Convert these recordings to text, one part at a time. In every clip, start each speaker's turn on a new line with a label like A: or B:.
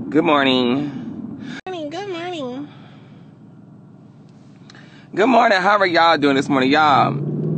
A: Good morning.
B: Good morning.
A: Good morning. How are y'all doing this morning? Y'all,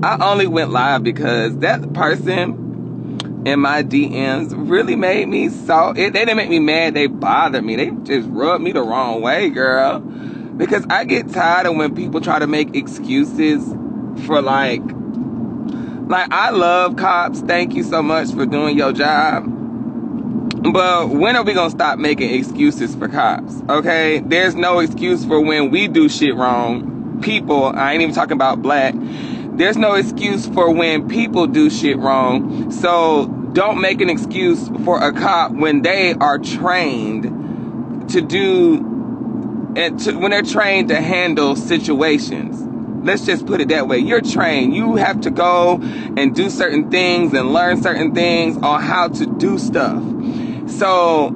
A: I only went live because that person in my DMs really made me they didn't make me mad. They bothered me. They just rubbed me the wrong way, girl. Because I get tired of when people try to make excuses for like I love cops. Thank you so much for doing your job. But when are we gonna stop making excuses for cops? Okay? There's no excuse for when we do shit wrong. People, I ain't even talking about black. There's no excuse for when people do shit wrong. So don't make an excuse for a cop when they are trained to do, when they're trained to handle situations. Let's just put it that way. You're trained. You have to go and do certain things and learn certain things on how to do stuff. So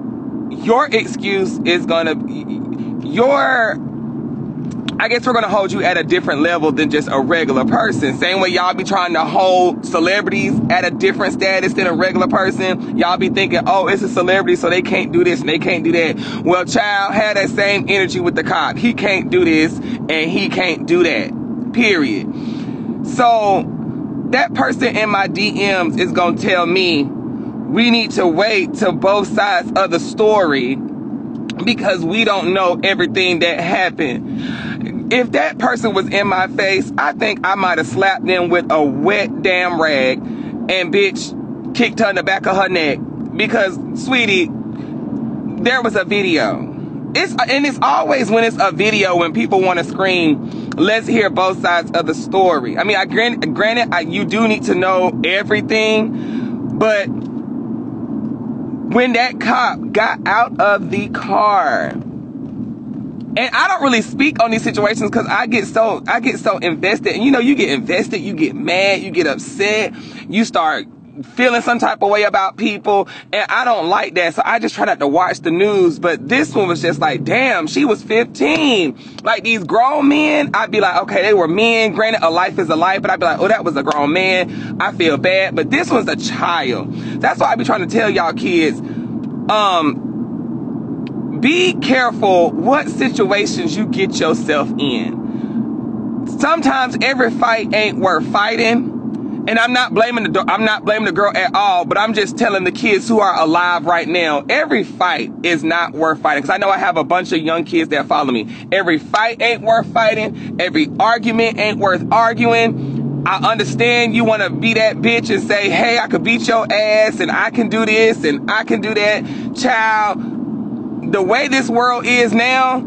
A: your excuse is gonna, I guess we're gonna hold you at a different level than just a regular person. Same way y'all be trying to hold celebrities at a different status than a regular person. Y'all be thinking, oh, it's a celebrity, so they can't do this and they can't do that. Well, child, have that same energy with the cop. He can't do this and he can't do that. Period. So that person in my DMs is gonna tell me we need to wait till both sides of the story because we don't know everything that happened. If that person was in my face, I think I might have slapped them with a wet damn rag and bitch kicked her in the back of her neck because, sweetie, there was a video. It's always when it's a video when people want to scream, let's hear both sides of the story. I mean, granted, you do need to know everything, but when that cop got out of the car, and I don't really speak on these situations because I get so invested. And you know, you get invested, you get mad, you get upset, you start feeling some type of way about people, and I don't like that, so I just try not to watch the news. But this one was just like, damn, she was 15. Like, these grown men, I'd be like, okay, they were men, granted, a life is a life, but I'd be like, oh, that was a grown man, I feel bad. But this one's a child. That's why I be trying to tell y'all kids, be careful what situations you get yourself in. Sometimes every fight ain't worth fighting. And I'm not blaming the girl at all, but I'm just telling the kids who are alive right now, every fight is not worth fighting. Because I know I have a bunch of young kids that follow me. Every fight ain't worth fighting. Every argument ain't worth arguing. I understand you want to be that bitch and say, hey, I could beat your ass and I can do this and I can do that. Child, the way this world is now,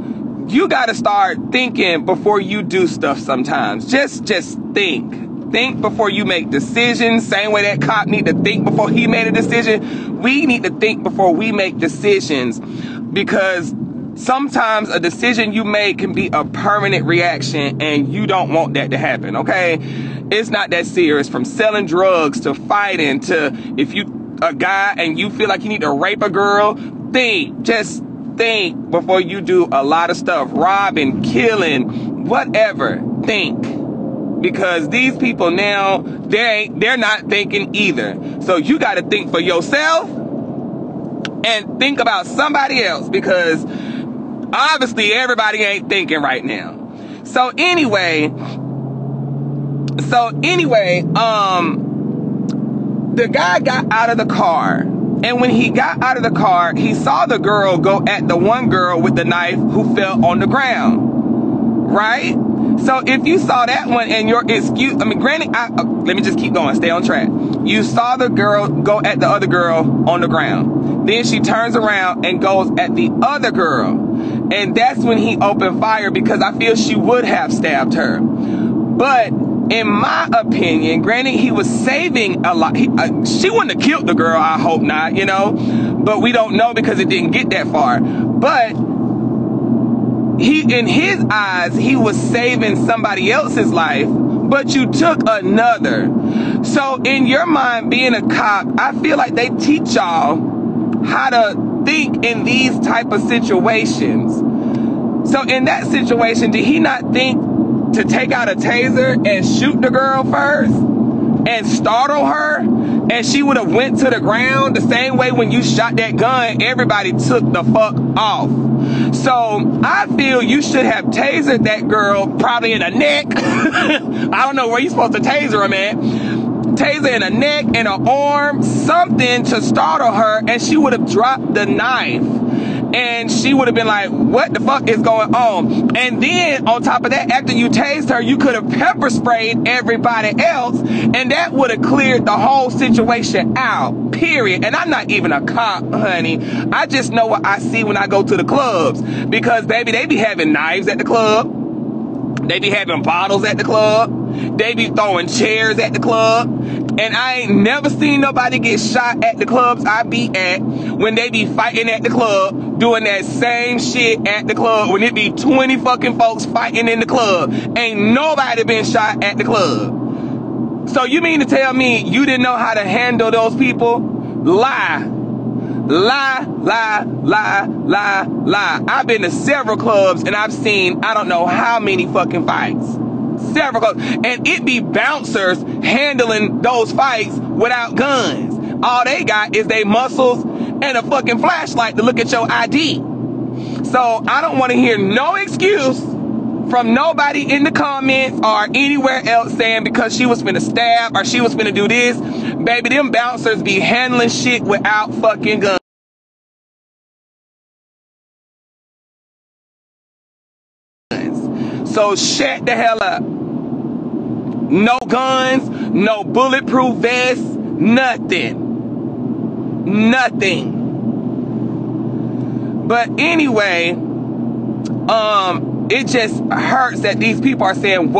A: you got to start thinking before you do stuff sometimes. Just think. Think before you make decisions. Same way that cop need to think before he made a decision. We need to think before we make decisions, because sometimes a decision you make can be a permanent reaction and you don't want that to happen, okay? It's not that serious. From selling drugs to fighting to if you a guy and you feel like you need to rape a girl, just think before you do a lot of stuff. Robbing, killing, whatever. Think. Because these people now, they're not thinking either. So you got to think for yourself and think about somebody else, because obviously everybody ain't thinking right now. So anyway, the guy got out of the car, and when he got out of the car, he saw the girl go at the one girl with the knife who fell on the ground, right? So if you saw that one and your excuse, I mean, granted, let me just keep going, stay on track. You saw the girl go at the other girl on the ground. Then she turns around and goes at the other girl. And that's when he opened fire, because I feel she would have stabbed her. But in my opinion, granted, he was saving a lot. She wouldn't have killed the girl, I hope not, you know. But we don't know because it didn't get that far. But in his eyes, he was saving somebody else's life, but you took another. So in your mind, being a cop, I feel like they teach y'all how to think in these type of situations. So in that situation, did he not think to take out a taser and shoot the girl first? and startle her, and she would have went to the ground the same way when you shot that gun, everybody took the fuck off. So I feel you should have tasered that girl, probably in the neck. I don't know where you're supposed to taser her, man. Taser in the neck, in her arm, something to startle her, and she would have dropped the knife. And she would have been like, what the fuck is going on? And then on top of that, after you tased her, you could have pepper sprayed everybody else, and that would have cleared the whole situation out, period. And I'm not even a cop, honey. I just know what I see when I go to the clubs, because baby, they be having knives at the club. They be having bottles at the club. They be throwing chairs at the club. And I ain't never seen nobody get shot at the clubs I be at when they be fighting at the club, doing that same shit at the club when it be 20 fucking folks fighting in the club. Ain't nobody been shot at the club. So you mean to tell me you didn't know how to handle those people? Lie. Lie, lie, lie, lie, lie. I've been to several clubs and I've seen I don't know how many fucking fights. Several clubs. And it be bouncers handling those fights without guns. All they got is their muscles and a fucking flashlight to look at your ID. So I don't want to hear no excuse from nobody in the comments or anywhere else saying because she was finna stab or she was finna do this. Baby, them bouncers be handling shit without fucking guns. So shut the hell up. No guns, no bulletproof vests, nothing. Nothing. But anyway, it just hurts that these people are saying,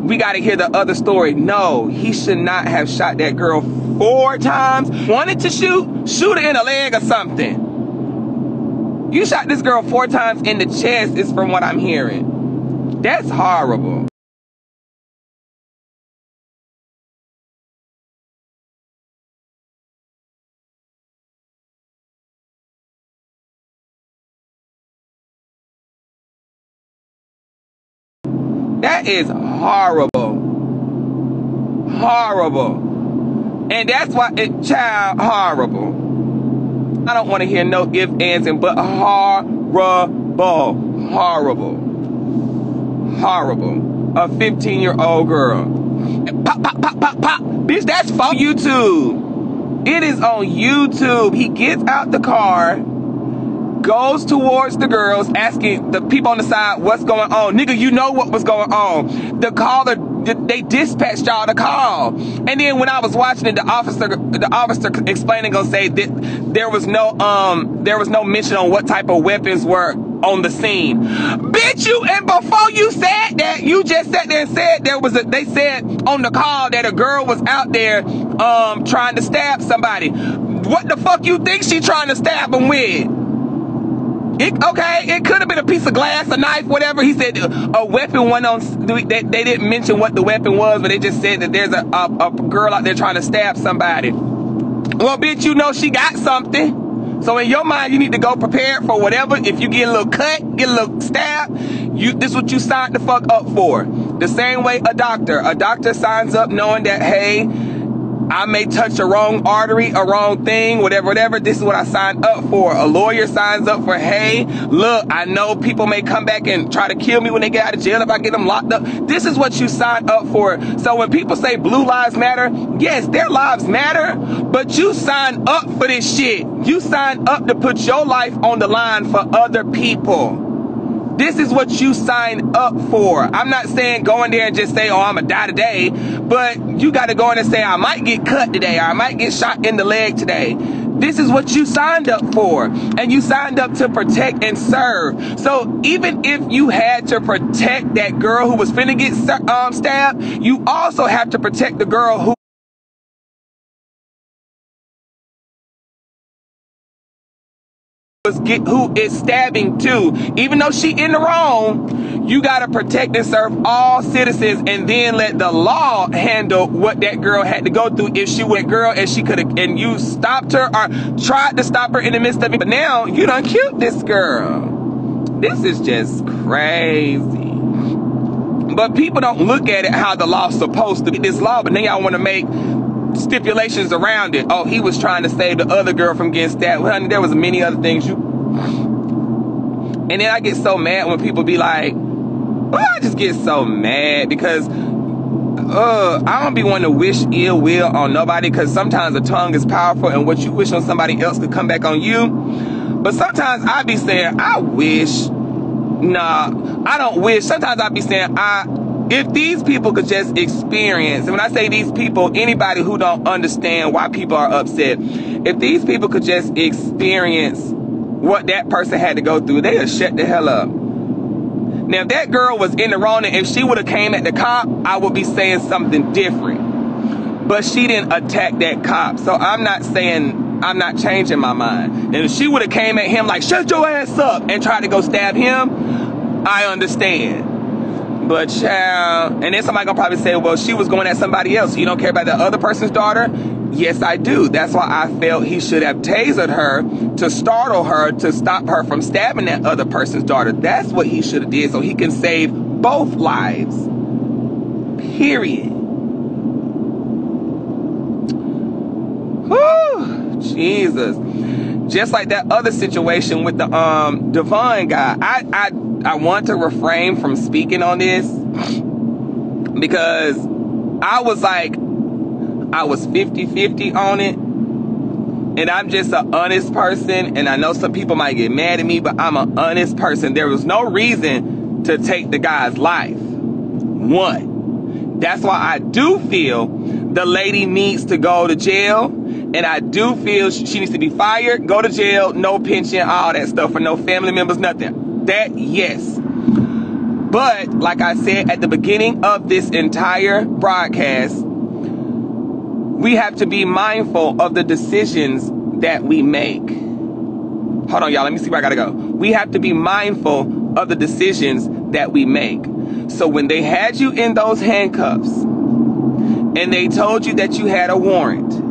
A: we got to hear the other story. No, he should not have shot that girl 4 times. Wanted to shoot her in the leg or something. You shot this girl 4 times in the chest, is from what I'm hearing. That's horrible. That is horrible. Horrible. And that's why child, horrible. I don't want to hear no ifs, ands, and but horrible. Horrible. Horrible. A 15-year-old girl. Pop, pop, pop, pop, pop. Bitch, that's for YouTube. It is on YouTube. He gets out the car, goes towards the girls, asking the people on the side, what's going on? Nigga, you know what was going on. The caller, they dispatched y'all the call. And then when I was watching it, the officer explaining, gonna say that there was no mention on what type of weapons were on the scene. Bitch, and before you said that, you just sat there and said they said on the call that a girl was out there trying to stab somebody. What the fuck you think she trying to stab him with? It could have been a piece of glass, a knife, whatever. He said a weapon went on. They didn't mention what the weapon was, but they just said that there's a girl out there trying to stab somebody. Well, bitch, you know she got something. So in your mind, you need to go prepared for whatever. If you get a little cut, get a little stab, this is what you signed the fuck up for. The same way a doctor signs up knowing that, hey, I may touch a wrong artery, a wrong thing, whatever. This is what I signed up for. A lawyer signs up for, hey, look, I know people may come back and try to kill me when they get out of jail if I get them locked up. This is what you signed up for. So when people say blue lives matter, yes, their lives matter, but you signed up for this shit. You signed up to put your life on the line for other people. This is what you signed up for. I'm not saying go in there and just say, oh, I'm gonna die today. But you got to go in and say, I might get cut today. Or I might get shot in the leg today. This is what you signed up for. And you signed up to protect and serve. So even if you had to protect that girl who was finna get stabbed, you also have to protect the girl who is stabbing too. Even though she in the wrong, you gotta protect and serve all citizens, and then let the law handle what that girl had to go through. If she was a girl and she could have, and you stopped her or tried to stop her in the midst of it, but now you done killed this girl. This is just crazy. But people don't look at it how the law's supposed to be. This law, but then y'all want to make stipulations around it. Oh, he was trying to save the other girl from getting stabbed. Honey, there was many other things you... And then I get so mad when people be like, oh, I just get so mad because I don't be wanting to wish ill will on nobody, because sometimes the tongue is powerful and what you wish on somebody else could come back on you. But sometimes I be saying, I wish... Nah, I don't wish. Sometimes I be saying, if these people could just experience, and when I say these people, anybody who don't understand why people are upset, if these people could just experience what that person had to go through, they would shut the hell up. Now, if that girl was in the wrong, and if she would have came at the cop, I would be saying something different. But she didn't attack that cop, so I'm not saying... I'm not changing my mind. And if she would have came at him like, shut your ass up, and tried to go stab him, I understand. But child, and then somebody gonna probably say, well, she was going at somebody else. You don't care about the other person's daughter? Yes, I do. That's why I felt he should have tasered her to startle her, to stop her from stabbing that other person's daughter. That's what he should have did, so he can save both lives. Period. Whew. Jesus. Just like that other situation with the Devon guy. I want to refrain from speaking on this because I was like, I was 50-50 on it. And I'm just an honest person. And I know some people might get mad at me, but I'm an honest person. There was no reason to take the guy's life. One. That's why I do feel the lady needs to go to jail. And I do feel she needs to be fired, go to jail, no pension, all that stuff, for no family members, nothing. That, yes. But, like I said at the beginning of this entire broadcast, we have to be mindful of the decisions that we make. Hold on, y'all. Let me see where I gotta go. We have to be mindful of the decisions that we make. So when they had you in those handcuffs and they told you that you had a warrant,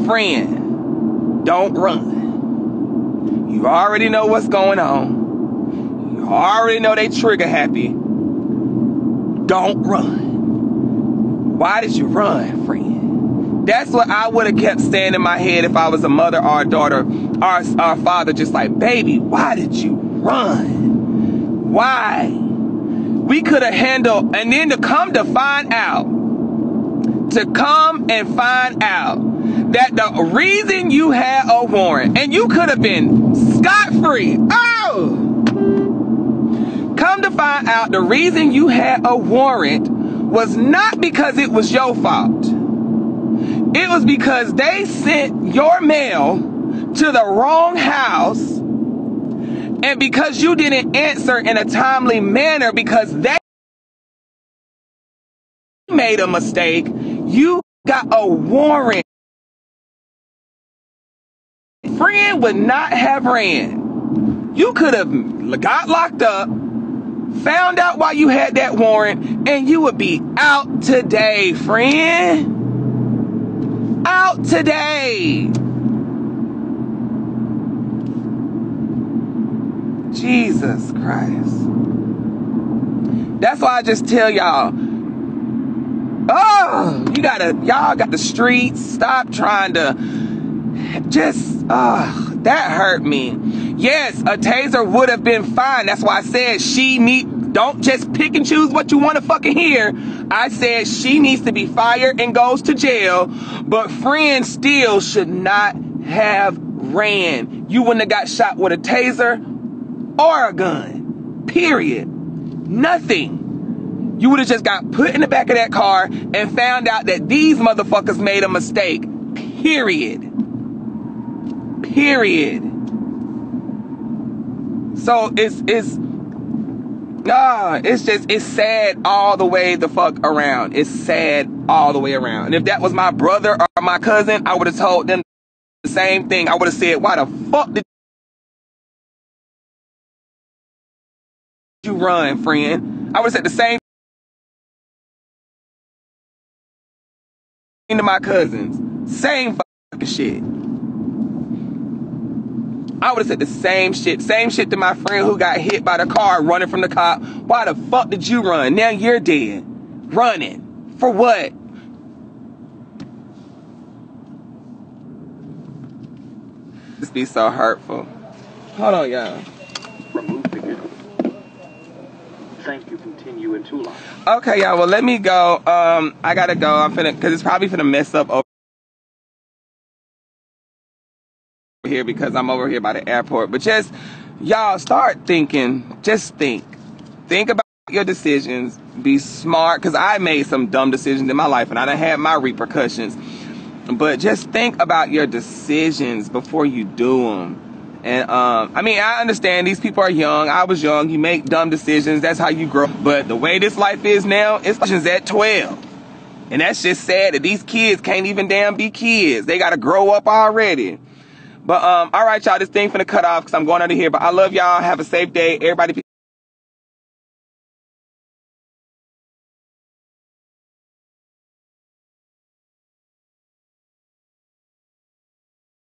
A: friend, don't run. You already know what's going on. You already know they trigger happy. Don't run. Why did you run, friend? That's what I would have kept saying in my head if I was a mother or a daughter or a father, just like, baby, why did you run? Why? We could have handled, and then to come and find out that the reason you had a warrant, and you could have been scot-free. Oh! Come to find out the reason you had a warrant was not because it was your fault. It was because they sent your mail to the wrong house, and because you didn't answer in a timely manner because they made a mistake, you got a warrant. Friend would not have ran. You could have got locked up, found out why you had that warrant, and you would be out today, friend. Out today. Jesus Christ. That's why I just tell y'all, oh, y'all got the streets. Stop trying to that hurt me. Yes, a taser would have been fine. That's why I said don't just pick and choose what you want to fucking hear. I said she needs to be fired and goes to jail, but friend still should not have ran. You wouldn't have got shot with a taser or a gun. Period. Nothing. You would have just got put in the back of that car and found out that these motherfuckers made a mistake. Period. Period. So it's sad all the way the fuck around. It's sad all the way around. And if that was my brother or my cousin, I would have told them the same thing. I would have said, why the fuck did you run, friend? I would have said the same thing to my cousins. Same fucking shit. I would have said the same shit. Same shit to my friend who got hit by the car running from the cop. Why the fuck did you run? Now you're dead. Running. For what? This be so hurtful. Hold on, y'all.
B: Remove ticket. Thank you. Continue in 2 lines.
A: Okay, y'all. Well, let me go. I gotta go. I'm finna, cause it's probably finna mess up over here because I'm over here by the airport. But just, y'all, start thinking. Just think. Think about your decisions. Be smart, cause I made some dumb decisions in my life, and I done had my repercussions. But just think about your decisions before you do them. And I mean, I understand these people are young. I was young. You make dumb decisions. That's how you grow. But the way this life is now, it's at 12. And that's just sad that these kids can't even damn be kids. They got to grow up already. But all right, y'all, this thing finna cut off because I'm going out of here. But I love y'all. Have a safe day. Everybody